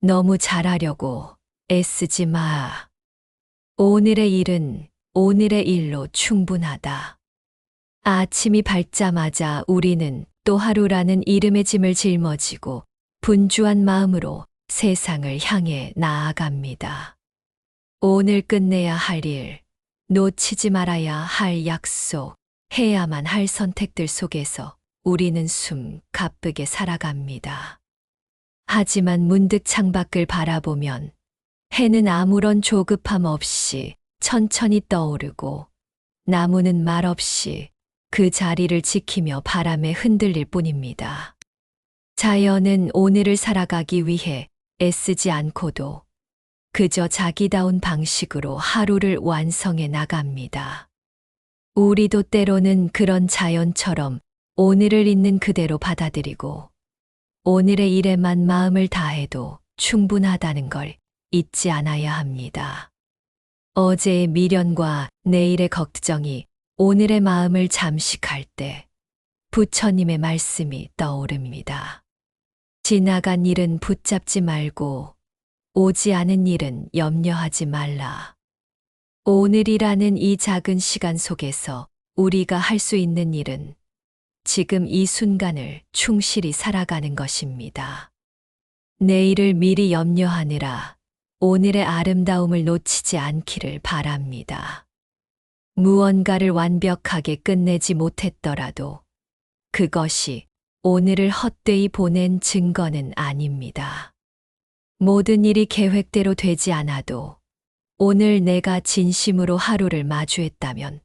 너무 잘하려고 애쓰지 마. 오늘의 일은 오늘의 일로 충분하다. 아침이 밝자마자 우리는 또 하루라는 이름의 짐을 짊어지고 분주한 마음으로 세상을 향해 나아갑니다. 오늘 끝내야 할 일, 놓치지 말아야 할 약속, 해야만 할 선택들 속에서 우리는 숨 가쁘게 살아갑니다. 하지만 문득 창밖을 바라보면 해는 아무런 조급함 없이 천천히 떠오르고 나무는 말없이 그 자리를 지키며 바람에 흔들릴 뿐입니다. 자연은 오늘을 살아가기 위해 애쓰지 않고도 그저 자기다운 방식으로 하루를 완성해 나갑니다. 우리도 때로는 그런 자연처럼 오늘을 있는 그대로 받아들이고 오늘의 일에만 마음을 다해도 충분하다는 걸 잊지 않아야 합니다. 어제의 미련과 내일의 걱정이 오늘의 마음을 잠식할 때 부처님의 말씀이 떠오릅니다. 지나간 일은 붙잡지 말고 오지 않은 일은 염려하지 말라. 오늘이라는 이 작은 시간 속에서 우리가 할 수 있는 일은 지금 이 순간을 충실히 살아가는 것입니다. 내일을 미리 염려하느라 오늘의 아름다움을 놓치지 않기를 바랍니다. 무언가를 완벽하게 끝내지 못했더라도 그것이 오늘을 헛되이 보낸 증거는 아닙니다. 모든 일이 계획대로 되지 않아도 오늘 내가 진심으로 하루를 마주했다면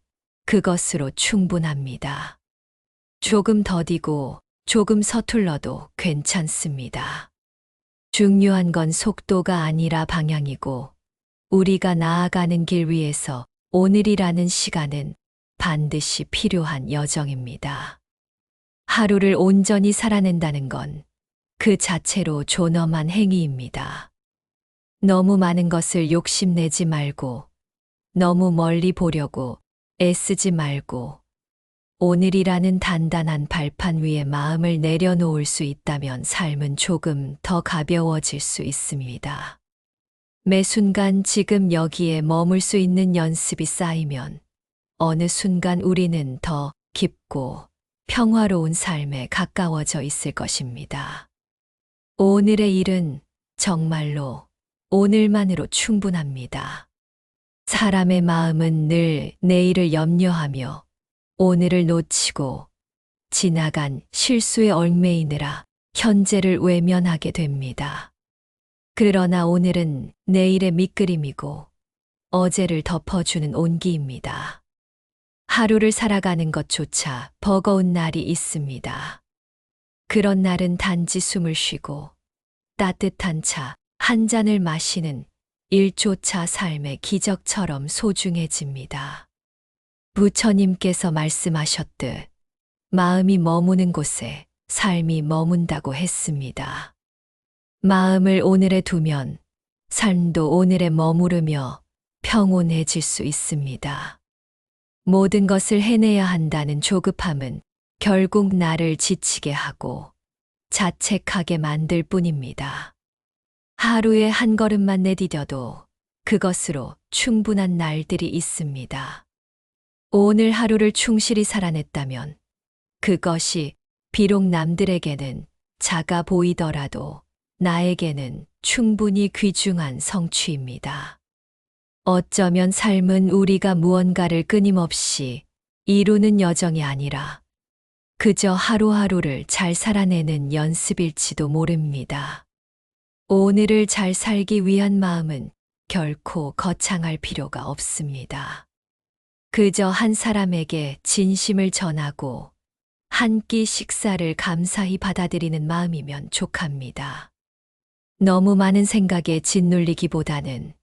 그것으로 충분합니다. 조금 더디고 조금 서툴러도 괜찮습니다. 중요한 건 속도가 아니라 방향이고 우리가 나아가는 길 위에서 오늘이라는 시간은 반드시 필요한 여정입니다. 하루를 온전히 살아낸다는 건 그 자체로 존엄한 행위입니다. 너무 많은 것을 욕심내지 말고 너무 멀리 보려고 애쓰지 말고 오늘이라는 단단한 발판 위에 마음을 내려놓을 수 있다면 삶은 조금 더 가벼워질 수 있습니다. 매 순간 지금 여기에 머물 수 있는 연습이 쌓이면 어느 순간 우리는 더 깊고 평화로운 삶에 가까워져 있을 것입니다. 오늘의 일은 정말로 오늘만으로 충분합니다. 사람의 마음은 늘 내일을 염려하며 오늘을 놓치고 지나간 실수에 얽매이느라 현재를 외면하게 됩니다. 그러나 오늘은 내일의 밑그림이고 어제를 덮어주는 온기입니다. 하루를 살아가는 것조차 버거운 날이 있습니다. 그런 날은 단지 숨을 쉬고 따뜻한 차 한 잔을 마시는 일조차 삶의 기적처럼 소중해집니다. 부처님께서 말씀하셨듯 마음이 머무는 곳에 삶이 머문다고 했습니다. 마음을 오늘에 두면 삶도 오늘에 머무르며 평온해질 수 있습니다. 모든 것을 해내야 한다는 조급함은 결국 나를 지치게 하고 자책하게 만들 뿐입니다. 하루에 한 걸음만 내디뎌도 그것으로 충분한 날들이 있습니다. 오늘 하루를 충실히 살아냈다면 그것이 비록 남들에게는 작아 보이더라도 나에게는 충분히 귀중한 성취입니다. 어쩌면 삶은 우리가 무언가를 끊임없이 이루는 여정이 아니라 그저 하루하루를 잘 살아내는 연습일지도 모릅니다. 오늘을 잘 살기 위한 마음은 결코 거창할 필요가 없습니다. 그저 한 사람에게 진심을 전하고 한 끼 식사를 감사히 받아들이는 마음이면 족합니다. 너무 많은 생각에 짓눌리기보다는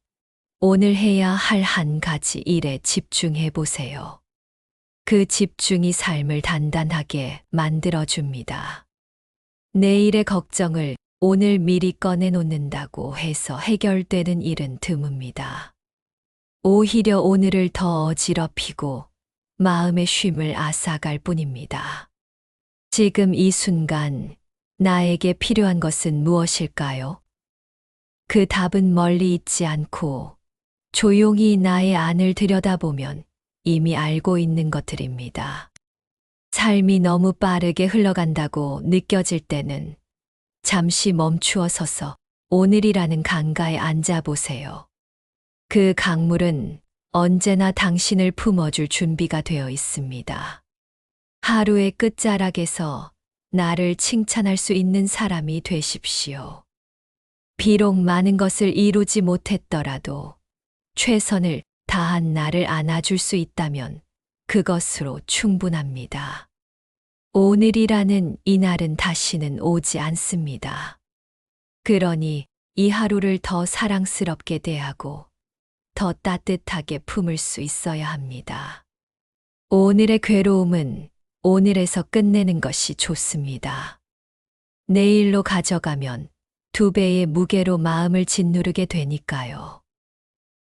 오늘 해야 할 한 가지 일에 집중해 보세요. 그 집중이 삶을 단단하게 만들어줍니다. 내일의 걱정을 오늘 미리 꺼내놓는다고 해서 해결되는 일은 드뭅니다. 오히려 오늘을 더 어지럽히고 마음의 쉼을 앗아갈 뿐입니다. 지금 이 순간 나에게 필요한 것은 무엇일까요? 그 답은 멀리 있지 않고 조용히 나의 안을 들여다보면 이미 알고 있는 것들입니다. 삶이 너무 빠르게 흘러간다고 느껴질 때는 잠시 멈추어 서서 오늘이라는 강가에 앉아 보세요. 그 강물은 언제나 당신을 품어줄 준비가 되어 있습니다. 하루의 끝자락에서 나를 칭찬할 수 있는 사람이 되십시오. 비록 많은 것을 이루지 못했더라도 최선을 다한 나를 안아줄 수 있다면 그것으로 충분합니다. 오늘이라는 이 날은 다시는 오지 않습니다. 그러니 이 하루를 더 사랑스럽게 대하고 더 따뜻하게 품을 수 있어야 합니다. 오늘의 괴로움은 오늘에서 끝내는 것이 좋습니다. 내일로 가져가면 2배의 무게로 마음을 짓누르게 되니까요.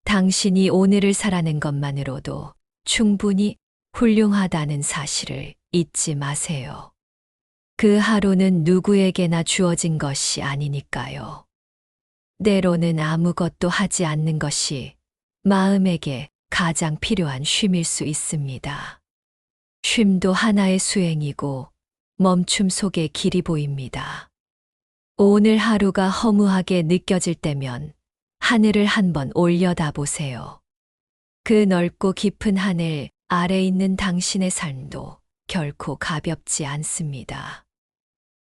당신이 오늘을 살아낸 것만으로도 충분히 훌륭하다는 사실을 잊지 마세요. 그 하루는 누구에게나 주어진 것이 아니니까요. 때로는 아무것도 하지 않는 것이 마음에게 가장 필요한 쉼일 수 있습니다. 쉼도 하나의 수행이고 멈춤 속에 길이 보입니다. 오늘 하루가 허무하게 느껴질 때면 하늘을 한번 올려다 보세요. 그 넓고 깊은 하늘 아래 있는 당신의 삶도 결코 가볍지 않습니다.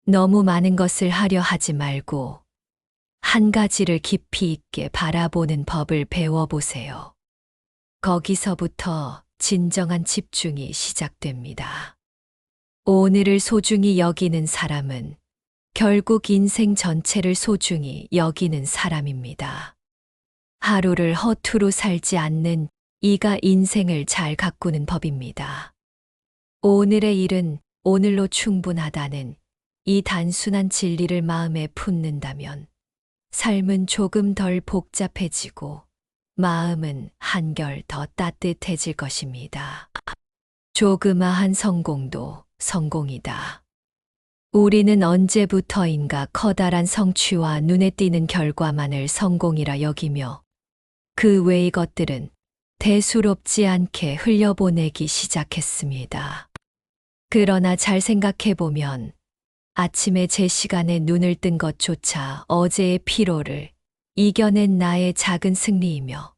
너무 많은 것을 하려 하지 말고 한 가지를 깊이 있게 바라보는 법을 배워보세요. 거기서부터 진정한 집중이 시작됩니다. 오늘을 소중히 여기는 사람은 결국 인생 전체를 소중히 여기는 사람입니다. 하루를 허투루 살지 않는 이가 인생을 잘 가꾸는 법입니다. 오늘의 일은 오늘로 충분하다는 이 단순한 진리를 마음에 품는다면 삶은 조금 덜 복잡해지고 마음은 한결 더 따뜻해질 것입니다. 조그마한 성공도 성공이다. 우리는 언제부터인가 커다란 성취와 눈에 띄는 결과만을 성공이라 여기며 그 외의 것들은 대수롭지 않게 흘려보내기 시작했습니다. 그러나 잘 생각해보면 아침에 제 시간에 눈을 뜬 것조차 어제의 피로를 이겨낸 나의 작은 승리이며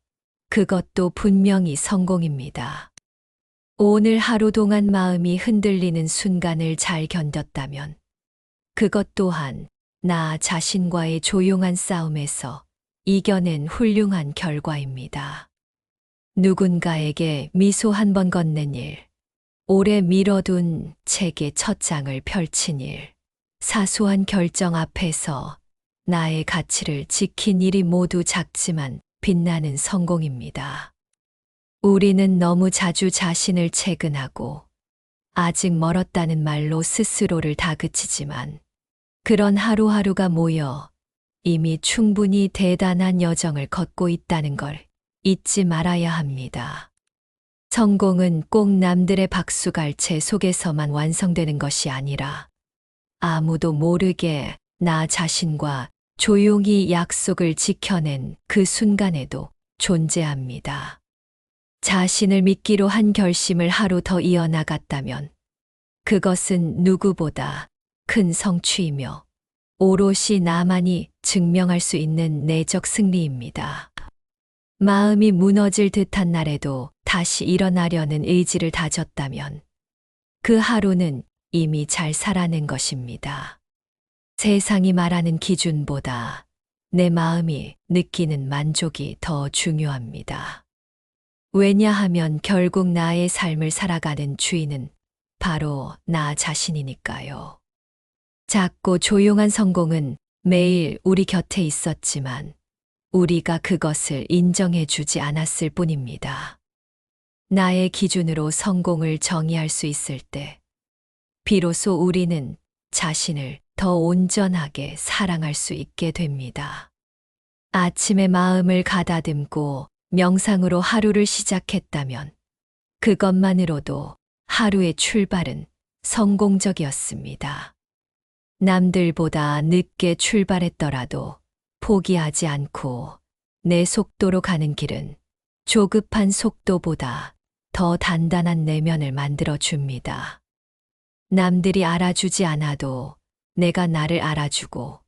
그것도 분명히 성공입니다. 오늘 하루 동안 마음이 흔들리는 순간을 잘 견뎠다면 그것 또한 나 자신과의 조용한 싸움에서 이겨낸 훌륭한 결과입니다. 누군가에게 미소 한 번 건넨 일, 오래 미뤄둔 책의 첫 장을 펼친 일, 사소한 결정 앞에서 나의 가치를 지킨 일이 모두 작지만 빛나는 성공입니다. 우리는 너무 자주 자신을 채근하고 아직 멀었다는 말로 스스로를 다그치지만 그런 하루하루가 모여 이미 충분히 대단한 여정을 걷고 있다는 걸 잊지 말아야 합니다. 성공은 꼭 남들의 박수갈채 속에서만 완성되는 것이 아니라 아무도 모르게 나 자신과 조용히 약속을 지켜낸 그 순간에도 존재합니다. 자신을 믿기로 한 결심을 하루 더 이어나갔다면 그것은 누구보다 큰 성취이며 오롯이 나만이 증명할 수 있는 내적 승리입니다. 마음이 무너질 듯한 날에도 다시 일어나려는 의지를 다졌다면 그 하루는 이미 잘 살아낸 것입니다. 세상이 말하는 기준보다 내 마음이 느끼는 만족이 더 중요합니다. 왜냐하면 결국 나의 삶을 살아가는 주인은 바로 나 자신이니까요. 작고 조용한 성공은 매일 우리 곁에 있었지만 우리가 그것을 인정해 주지 않았을 뿐입니다. 나의 기준으로 성공을 정의할 수 있을 때 비로소 우리는 자신을 더 온전하게 사랑할 수 있게 됩니다. 아침에 마음을 가다듬고 명상으로 하루를 시작했다면 그것만으로도 하루의 출발은 성공적이었습니다. 남들보다 늦게 출발했더라도 포기하지 않고 내 속도로 가는 길은 조급한 속도보다 더 단단한 내면을 만들어 줍니다. 남들이 알아주지 않아도 내가 나를 알아주고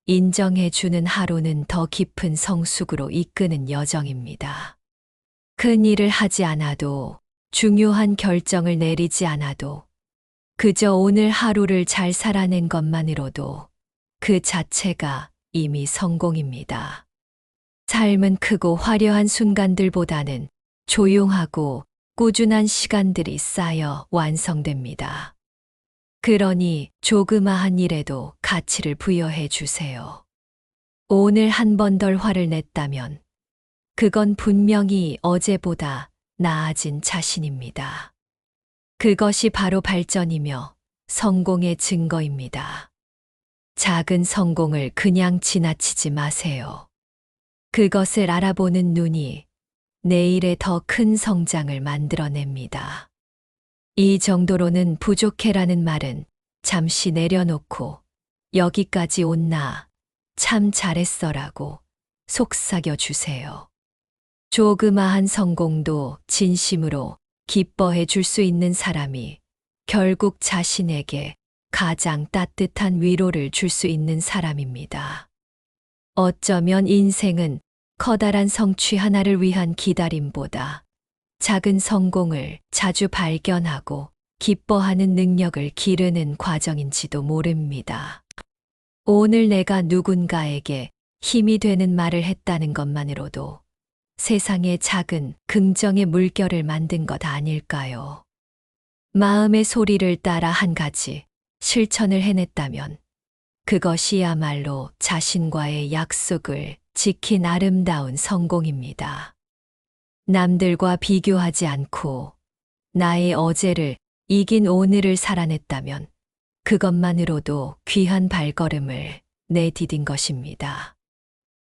인정해 주는 하루는 더 깊은 성숙으로 이끄는 여정입니다. 큰 일을 하지 않아도 중요한 결정을 내리지 않아도 그저 오늘 하루를 잘 살아낸 것만으로도 그 자체가 이미 성공입니다. 삶은 크고 화려한 순간들보다는 조용하고 꾸준한 시간들이 쌓여 완성됩니다. 그러니 조그마한 일에도 가치를 부여해 주세요. 오늘 한 번 덜 화를 냈다면 그건 분명히 어제보다 나아진 자신입니다. 그것이 바로 발전이며 성공의 증거입니다. 작은 성공을 그냥 지나치지 마세요. 그것을 알아보는 눈이 내일의 더 큰 성장을 만들어냅니다. 이 정도로는 부족해라는 말은 잠시 내려놓고 여기까지 온 나 참 잘했어라고 속삭여 주세요. 조그마한 성공도 진심으로 기뻐해 줄 수 있는 사람이 결국 자신에게 가장 따뜻한 위로를 줄 수 있는 사람입니다. 어쩌면 인생은 커다란 성취 하나를 위한 기다림보다 작은 성공을 자주 발견하고 기뻐하는 능력을 기르는 과정인지도 모릅니다. 오늘 내가 누군가에게 힘이 되는 말을 했다는 것만으로도 세상에 작은 긍정의 물결을 만든 것 아닐까요? 마음의 소리를 따라 한 가지 실천을 해냈다면 그것이야말로 자신과의 약속을 지킨 아름다운 성공입니다. 남들과 비교하지 않고 나의 어제를 이긴 오늘을 살아냈다면 그것만으로도 귀한 발걸음을 내디딘 것입니다.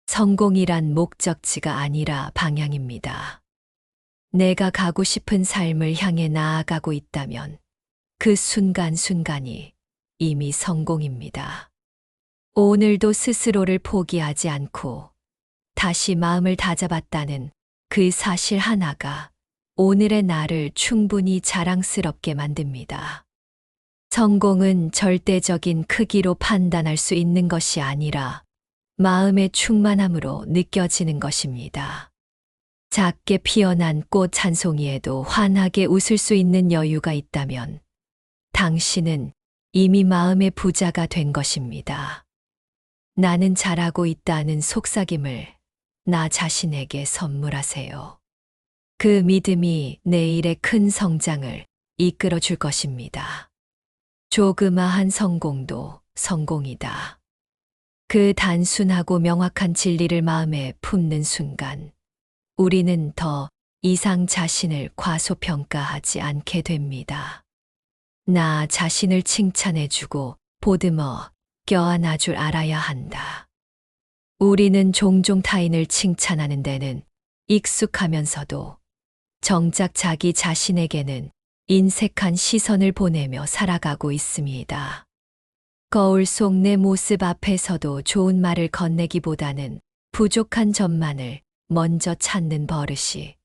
성공이란 목적지가 아니라 방향입니다. 내가 가고 싶은 삶을 향해 나아가고 있다면 그 순간순간이 이미 성공입니다. 오늘도 스스로를 포기하지 않고 다시 마음을 다잡았다는 그 사실 하나가 오늘의 나를 충분히 자랑스럽게 만듭니다. 성공은 절대적인 크기로 판단할 수 있는 것이 아니라 마음의 충만함으로 느껴지는 것입니다. 작게 피어난 꽃 한 송이에도 환하게 웃을 수 있는 여유가 있다면 당신은 이미 마음의 부자가 된 것입니다. 나는 잘하고 있다는 속삭임을 나 자신에게 선물하세요. 그 믿음이 내일의 큰 성장을 이끌어 줄 것입니다. 조그마한 성공도 성공이다. 그 단순하고 명확한 진리를 마음에 품는 순간 우리는 더 이상 자신을 과소평가하지 않게 됩니다. 나 자신을 칭찬해주고 보듬어 껴안아 줄 알아야 한다. 우리는 종종 타인을 칭찬하는 데는 익숙하면서도 정작 자기 자신에게는 인색한 시선을 보내며 살아가고 있습니다. 거울 속 내 모습 앞에서도 좋은 말을 건네기보다는 부족한 점만을 먼저 찾는 버릇이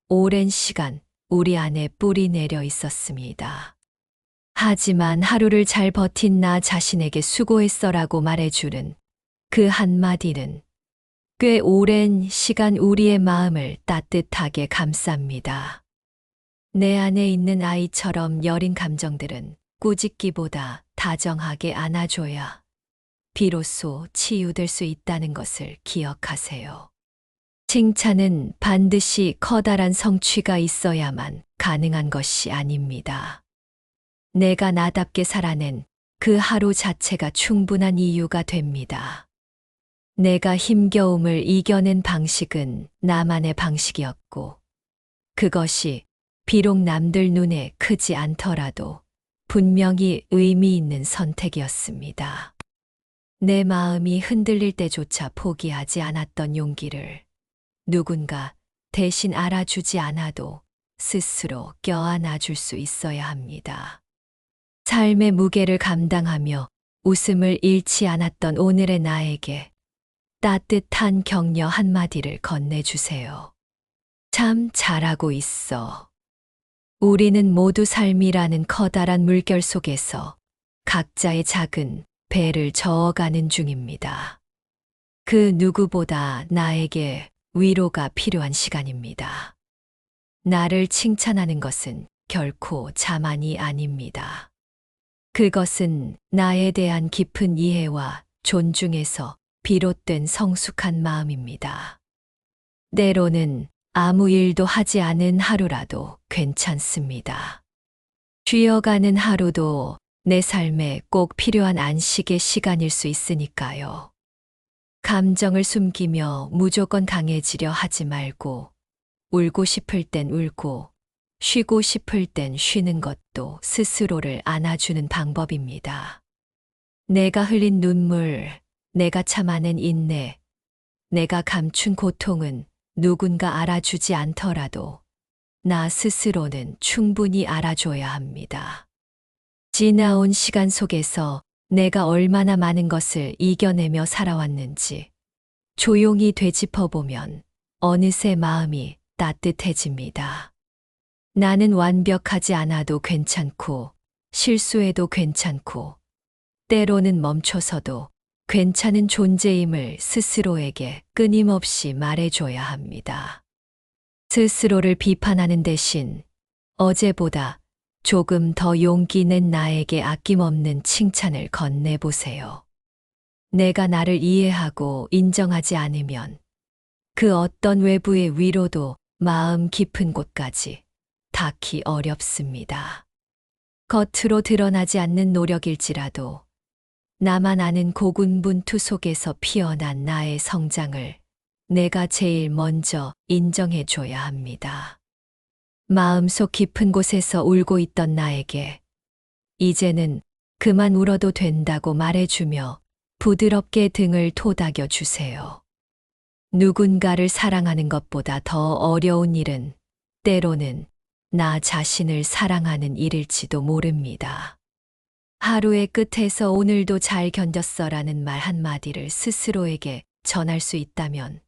오랜 시간 우리 안에 뿌리 내려 있었습니다. 하지만 하루를 잘 버틴 나 자신에게 수고했어라고 말해주는 그 한마디는 꽤 오랜 시간 우리의 마음을 따뜻하게 감쌉니다. 내 안에 있는 아이처럼 여린 감정들은 꾸짖기보다 다정하게 안아줘야 비로소 치유될 수 있다는 것을 기억하세요. 칭찬은 반드시 커다란 성취가 있어야만 가능한 것이 아닙니다. 내가 나답게 살아낸 그 하루 자체가 충분한 이유가 됩니다. 내가 힘겨움을 이겨낸 방식은 나만의 방식이었고, 그것이 비록 남들 눈에 크지 않더라도 분명히 의미 있는 선택이었습니다. 내 마음이 흔들릴 때조차 포기하지 않았던 용기를 누군가 대신 알아주지 않아도 스스로 껴안아 줄 수 있어야 합니다. 삶의 무게를 감당하며 웃음을 잃지 않았던 오늘의 나에게 따뜻한 격려 한마디를 건네주세요. 참 잘하고 있어. 우리는 모두 삶이라는 커다란 물결 속에서 각자의 작은 배를 저어가는 중입니다. 그 누구보다 나에게 위로가 필요한 시간입니다. 나를 칭찬하는 것은 결코 자만이 아닙니다. 그것은 나에 대한 깊은 이해와 존중에서 비롯된 성숙한 마음입니다. 때로는 아무 일도 하지 않은 하루라도 괜찮습니다. 쉬어가는 하루도 내 삶에 꼭 필요한 안식의 시간일 수 있으니까요. 감정을 숨기며 무조건 강해지려 하지 말고, 울고 싶을 땐 울고, 쉬고 싶을 땐 쉬는 것도 스스로를 안아주는 방법입니다. 내가 흘린 눈물, 내가 참아낸 인내, 내가 감춘 고통은 누군가 알아주지 않더라도 나 스스로는 충분히 알아줘야 합니다. 지나온 시간 속에서 내가 얼마나 많은 것을 이겨내며 살아왔는지 조용히 되짚어보면 어느새 마음이 따뜻해집니다. 나는 완벽하지 않아도 괜찮고, 실수해도 괜찮고, 때로는 멈춰서도 괜찮은 존재임을 스스로에게 끊임없이 말해줘야 합니다. 스스로를 비판하는 대신 어제보다 조금 더 용기 낸 나에게 아낌없는 칭찬을 건네보세요. 내가 나를 이해하고 인정하지 않으면 그 어떤 외부의 위로도 마음 깊은 곳까지 닿기 어렵습니다. 겉으로 드러나지 않는 노력일지라도 나만 아는 고군분투 속에서 피어난 나의 성장을 내가 제일 먼저 인정해줘야 합니다. 마음속 깊은 곳에서 울고 있던 나에게 이제는 그만 울어도 된다고 말해주며 부드럽게 등을 토닥여 주세요. 누군가를 사랑하는 것보다 더 어려운 일은 때로는 나 자신을 사랑하는 일일지도 모릅니다. 하루의 끝에서 오늘도 잘 견뎠어라는 말 한마디를 스스로에게 전할 수 있다면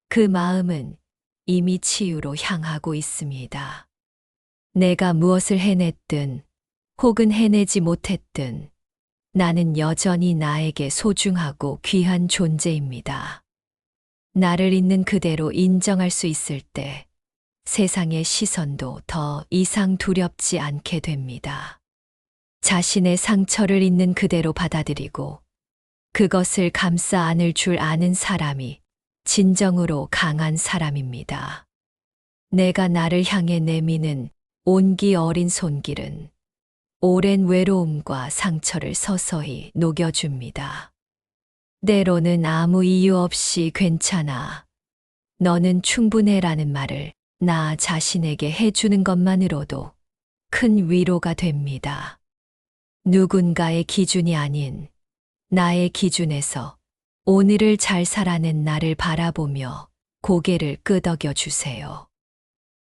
그 마음은 이미 치유로 향하고 있습니다. 내가 무엇을 해냈든 혹은 해내지 못했든 나는 여전히 나에게 소중하고 귀한 존재입니다. 나를 있는 그대로 인정할 수 있을 때 세상의 시선도 더 이상 두렵지 않게 됩니다. 자신의 상처를 있는 그대로 받아들이고 그것을 감싸 안을 줄 아는 사람이 진정으로 강한 사람입니다. 내가 나를 향해 내미는 온기 어린 손길은 오랜 외로움과 상처를 서서히 녹여줍니다. 때로는 아무 이유 없이 괜찮아, 너는 충분해라는 말을 나 자신에게 해주는 것만으로도 큰 위로가 됩니다. 누군가의 기준이 아닌 나의 기준에서 오늘을 잘 살아낸 나를 바라보며 고개를 끄덕여 주세요.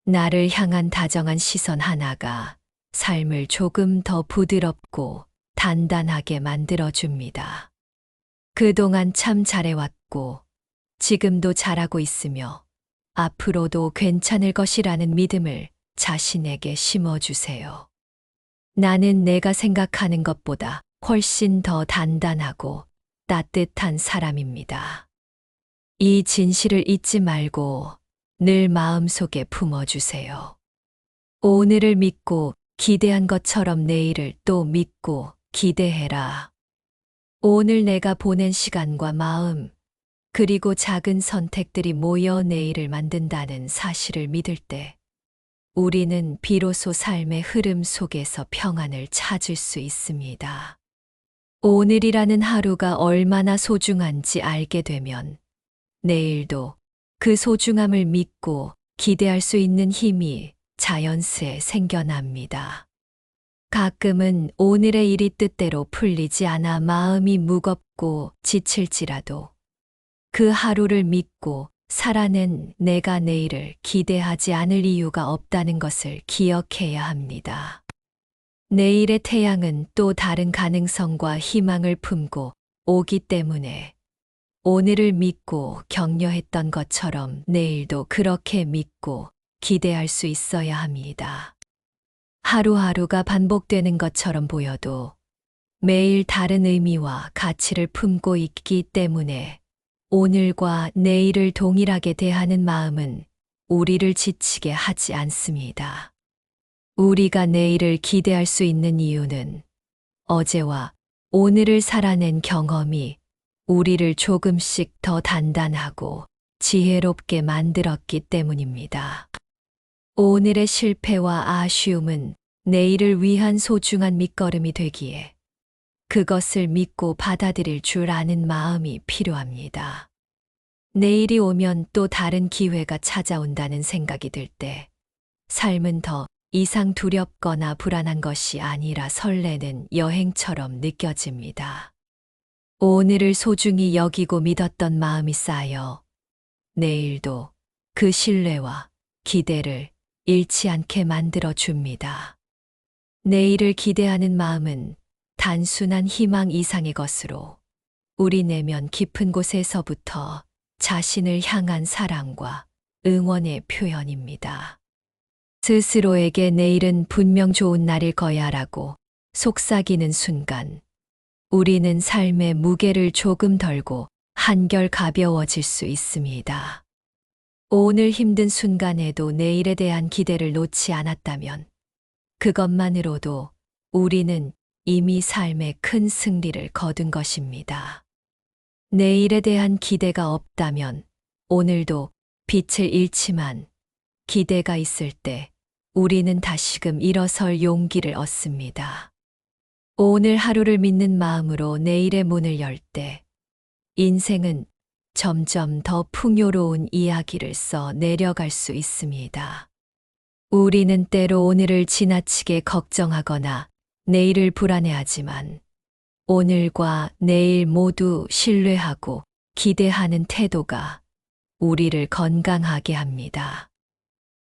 나를 향한 다정한 시선 하나가 삶을 조금 더 부드럽고 단단하게 만들어줍니다. 그동안 참 잘해왔고 지금도 잘하고 있으며 앞으로도 괜찮을 것이라는 믿음을 자신에게 심어주세요. 나는 내가 생각하는 것보다 훨씬 더 단단하고 따뜻한 사람입니다. 이 진실을 잊지 말고 늘 마음속에 품어주세요. 오늘을 믿고 기대한 것처럼 내일을 또 믿고 기대해라. 오늘 내가 보낸 시간과 마음, 그리고 작은 선택들이 모여 내일을 만든다는 사실을 믿을 때 우리는 비로소 삶의 흐름 속에서 평안을 찾을 수 있습니다. 오늘이라는 하루가 얼마나 소중한지 알게 되면 내일도 그 소중함을 믿고 기대할 수 있는 힘이 자연스레 생겨납니다. 가끔은 오늘의 일이 뜻대로 풀리지 않아 마음이 무겁고 지칠지라도 그 하루를 믿고 살아낸 내가 내일을 기대하지 않을 이유가 없다는 것을 기억해야 합니다. 내일의 태양은 또 다른 가능성과 희망을 품고 오기 때문에 오늘을 믿고 격려했던 것처럼 내일도 그렇게 믿고 기대할 수 있어야 합니다. 하루하루가 반복되는 것처럼 보여도 매일 다른 의미와 가치를 품고 있기 때문에 오늘과 내일을 동일하게 대하는 마음은 우리를 지치게 하지 않습니다. 우리가 내일을 기대할 수 있는 이유는 어제와 오늘을 살아낸 경험이 우리를 조금씩 더 단단하고 지혜롭게 만들었기 때문입니다. 오늘의 실패와 아쉬움은 내일을 위한 소중한 밑거름이 되기에 그것을 믿고 받아들일 줄 아는 마음이 필요합니다. 내일이 오면 또 다른 기회가 찾아온다는 생각이 들 때 삶은 더 이상 두렵거나 불안한 것이 아니라 설레는 여행처럼 느껴집니다. 오늘을 소중히 여기고 믿었던 마음이 쌓여 내일도 그 신뢰와 기대를 잃지 않게 만들어 줍니다. 내일을 기대하는 마음은 단순한 희망 이상의 것으로 우리 내면 깊은 곳에서부터 자신을 향한 사랑과 응원의 표현입니다. 스스로에게 내일은 분명 좋은 날일 거야라고 속삭이는 순간 우리는 삶의 무게를 조금 덜고 한결 가벼워질 수 있습니다. 오늘 힘든 순간에도 내일에 대한 기대를 놓지 않았다면 그것만으로도 우리는 이미 삶의 큰 승리를 거둔 것입니다. 내일에 대한 기대가 없다면 오늘도 빛을 잃지만 기대가 있을 때 우리는 다시금 일어설 용기를 얻습니다. 오늘 하루를 믿는 마음으로 내일의 문을 열 때 인생은 점점 더 풍요로운 이야기를 써 내려갈 수 있습니다. 우리는 때로 오늘을 지나치게 걱정하거나 내일을 불안해하지만 오늘과 내일 모두 신뢰하고 기대하는 태도가 우리를 건강하게 합니다.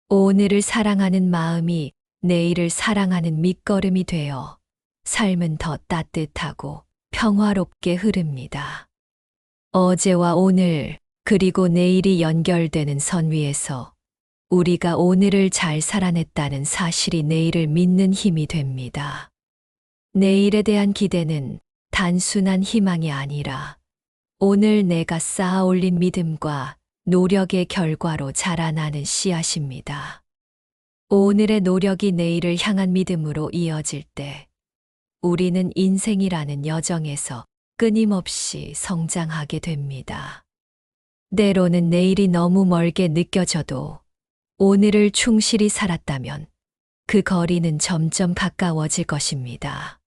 오늘을 사랑하는 마음이 내일을 사랑하는 밑거름이 되어 삶은 더 따뜻하고 평화롭게 흐릅니다. 어제와 오늘 그리고 내일이 연결되는 선 위에서 우리가 오늘을 잘 살아냈다는 사실이 내일을 믿는 힘이 됩니다. 내일에 대한 기대는 단순한 희망이 아니라 오늘 내가 쌓아 올린 믿음과 노력의 결과로 자라나는 씨앗입니다. 오늘의 노력이 내일을 향한 믿음으로 이어질 때 우리는 인생이라는 여정에서 끊임없이 성장하게 됩니다. 때로는 내일이 너무 멀게 느껴져도 오늘을 충실히 살았다면 그 거리는 점점 가까워질 것입니다.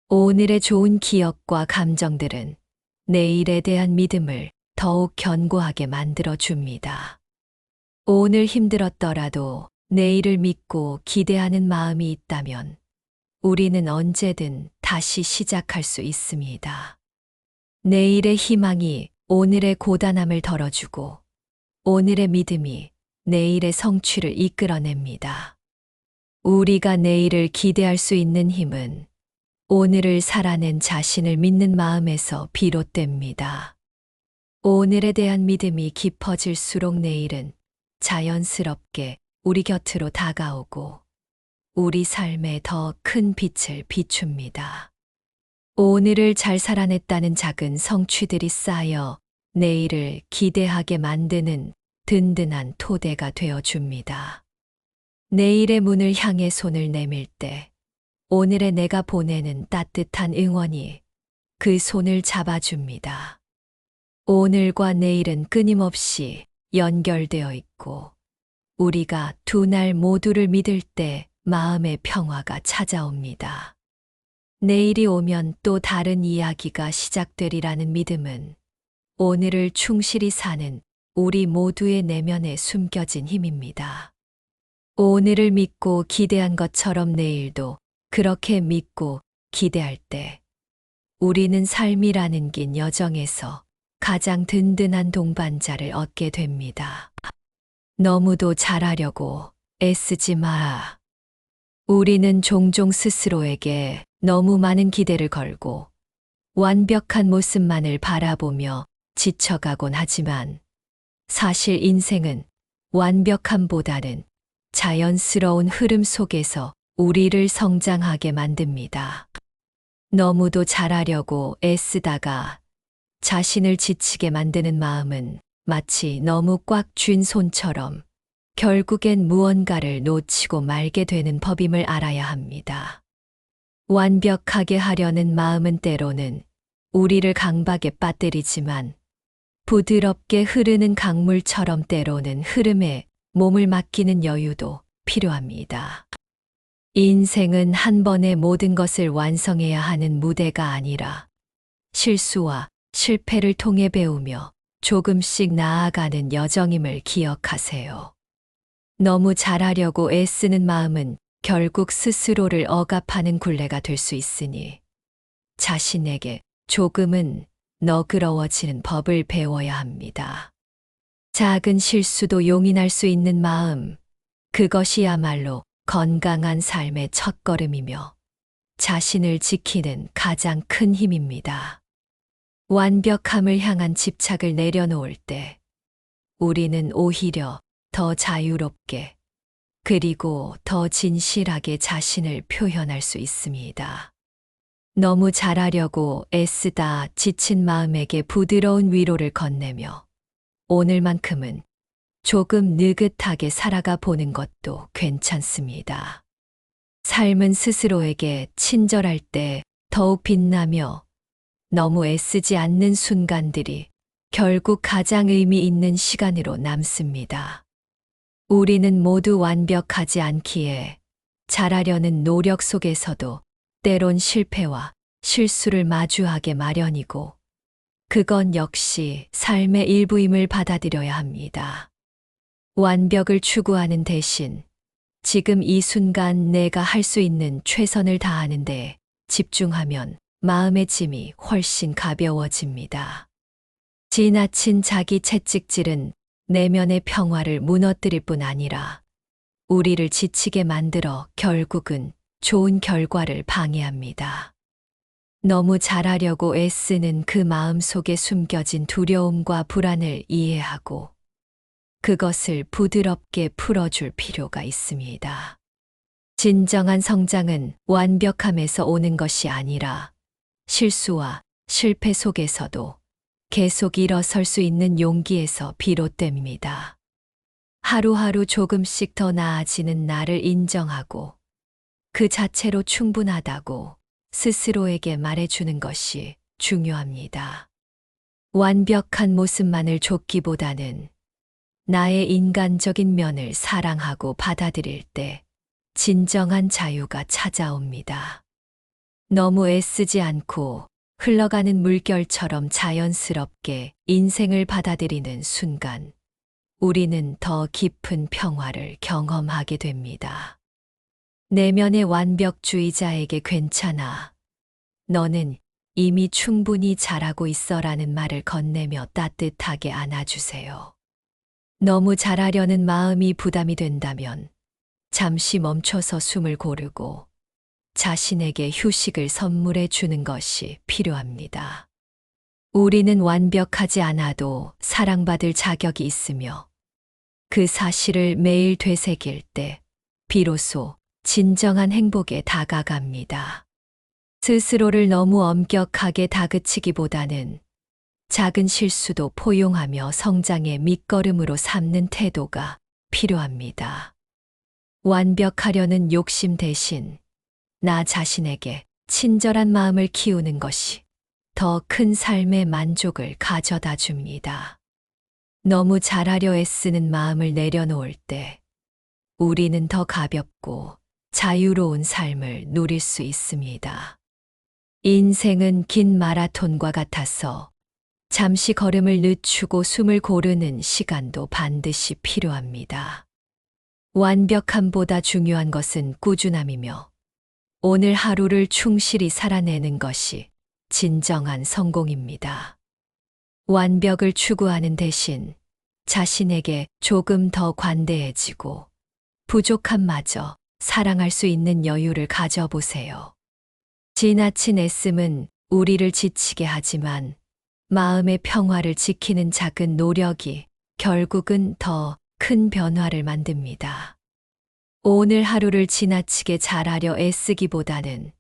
오늘의 좋은 기억과 감정들은 내일에 대한 믿음을 더욱 견고하게 만들어 줍니다. 오늘 힘들었더라도 내일을 믿고 기대하는 마음이 있다면 우리는 언제든 다시 시작할 수 있습니다. 내일의 희망이 오늘의 고단함을 덜어주고 오늘의 믿음이 내일의 성취를 이끌어냅니다. 우리가 내일을 기대할 수 있는 힘은 오늘을 살아낸 자신을 믿는 마음에서 비롯됩니다. 오늘에 대한 믿음이 깊어질수록 내일은 자연스럽게 우리 곁으로 다가오고 우리 삶에 더 큰 빛을 비춥니다. 오늘을 잘 살아냈다는 작은 성취들이 쌓여 내일을 기대하게 만드는 든든한 토대가 되어줍니다. 내일의 문을 향해 손을 내밀 때 오늘의 내가 보내는 따뜻한 응원이 그 손을 잡아줍니다. 오늘과 내일은 끊임없이 연결되어 있고 우리가 두 날 모두를 믿을 때 마음의 평화가 찾아옵니다. 내일이 오면 또 다른 이야기가 시작되리라는 믿음은 오늘을 충실히 사는 우리 모두의 내면에 숨겨진 힘입니다. 오늘을 믿고 기대한 것처럼 내일도 그렇게 믿고 기대할 때 우리는 삶이라는 긴 여정에서 가장 든든한 동반자를 얻게 됩니다. 너무도 잘하려고 애쓰지 마. 우리는 종종 스스로에게 너무 많은 기대를 걸고 완벽한 모습만을 바라보며 지쳐가곤 하지만 사실 인생은 완벽함보다는 자연스러운 흐름 속에서 우리를 성장하게 만듭니다. 너무도 잘하려고 애쓰다가 자신을 지치게 만드는 마음은 마치 너무 꽉 쥔 손처럼 결국엔 무언가를 놓치고 말게 되는 법임을 알아야 합니다. 완벽하게 하려는 마음은 때로는 우리를 강박에 빠뜨리지만 부드럽게 흐르는 강물처럼 때로는 흐름에 몸을 맡기는 여유도 필요합니다. 인생은 한 번에 모든 것을 완성해야 하는 무대가 아니라 실수와 실패를 통해 배우며 조금씩 나아가는 여정임을 기억하세요. 너무 잘하려고 애쓰는 마음은 결국 스스로를 억압하는 굴레가 될 수 있으니 자신에게 조금은 너그러워지는 법을 배워야 합니다. 작은 실수도 용인할 수 있는 마음, 그것이야말로 건강한 삶의 첫걸음이며 자신을 지키는 가장 큰 힘입니다. 완벽함을 향한 집착을 내려놓을 때 우리는 오히려 더 자유롭게 그리고 더 진실하게 자신을 표현할 수 있습니다. 너무 잘하려고 애쓰다 지친 마음에게 부드러운 위로를 건네며 오늘만큼은 조금 느긋하게 살아가 보는 것도 괜찮습니다. 삶은 스스로에게 친절할 때 더욱 빛나며 너무 애쓰지 않는 순간들이 결국 가장 의미 있는 시간으로 남습니다. 우리는 모두 완벽하지 않기에 잘하려는 노력 속에서도 때론 실패와 실수를 마주하게 마련이고 그건 역시 삶의 일부임을 받아들여야 합니다. 완벽을 추구하는 대신 지금 이 순간 내가 할 수 있는 최선을 다하는 데 집중하면 마음의 짐이 훨씬 가벼워집니다. 지나친 자기 채찍질은 내면의 평화를 무너뜨릴 뿐 아니라 우리를 지치게 만들어 결국은 좋은 결과를 방해합니다. 너무 잘하려고 애쓰는 그 마음 속에 숨겨진 두려움과 불안을 이해하고 그것을 부드럽게 풀어줄 필요가 있습니다. 진정한 성장은 완벽함에서 오는 것이 아니라 실수와 실패 속에서도 계속 일어설 수 있는 용기에서 비롯됩니다. 하루하루 조금씩 더 나아지는 나를 인정하고 그 자체로 충분하다고 스스로에게 말해주는 것이 중요합니다. 완벽한 모습만을 좇기보다는 나의 인간적인 면을 사랑하고 받아들일 때 진정한 자유가 찾아옵니다. 너무 애쓰지 않고 흘러가는 물결처럼 자연스럽게 인생을 받아들이는 순간 우리는 더 깊은 평화를 경험하게 됩니다. 내면의 완벽주의자에게 괜찮아. 너는 이미 충분히 잘하고 있어라는 말을 건네며 따뜻하게 안아주세요. 너무 잘하려는 마음이 부담이 된다면 잠시 멈춰서 숨을 고르고 자신에게 휴식을 선물해 주는 것이 필요합니다. 우리는 완벽하지 않아도 사랑받을 자격이 있으며 그 사실을 매일 되새길 때 비로소 진정한 행복에 다가갑니다. 스스로를 너무 엄격하게 다그치기보다는 작은 실수도 포용하며 성장의 밑거름으로 삼는 태도가 필요합니다. 완벽하려는 욕심 대신 나 자신에게 친절한 마음을 키우는 것이 더 큰 삶의 만족을 가져다 줍니다. 너무 잘하려 애쓰는 마음을 내려놓을 때 우리는 더 가볍고 자유로운 삶을 누릴 수 있습니다. 인생은 긴 마라톤과 같아서 잠시 걸음을 늦추고 숨을 고르는 시간도 반드시 필요합니다. 완벽함보다 중요한 것은 꾸준함이며 오늘 하루를 충실히 살아내는 것이 진정한 성공입니다. 완벽을 추구하는 대신 자신에게 조금 더 관대해지고 부족함마저 사랑할 수 있는 여유를 가져보세요. 지나친 애씀은 우리를 지치게 하지만 마음의 평화를 지키는 작은 노력이 결국은 더 큰 변화를 만듭니다. 오늘 하루를 지나치게 잘하려 애쓰기보다는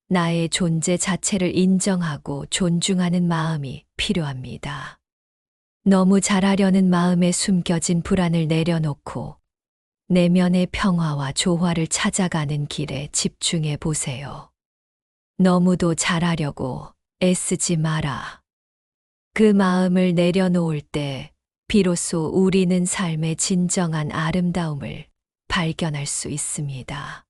나의 존재 자체를 인정하고 존중하는 마음이 필요합니다. 너무 잘하려는 마음에 숨겨진 불안을 내려놓고 내면의 평화와 조화를 찾아가는 길에 집중해 보세요. 너무도 잘하려고 애쓰지 마라. 그 마음을 내려놓을 때 비로소 우리는 삶의 진정한 아름다움을 발견할 수 있습니다.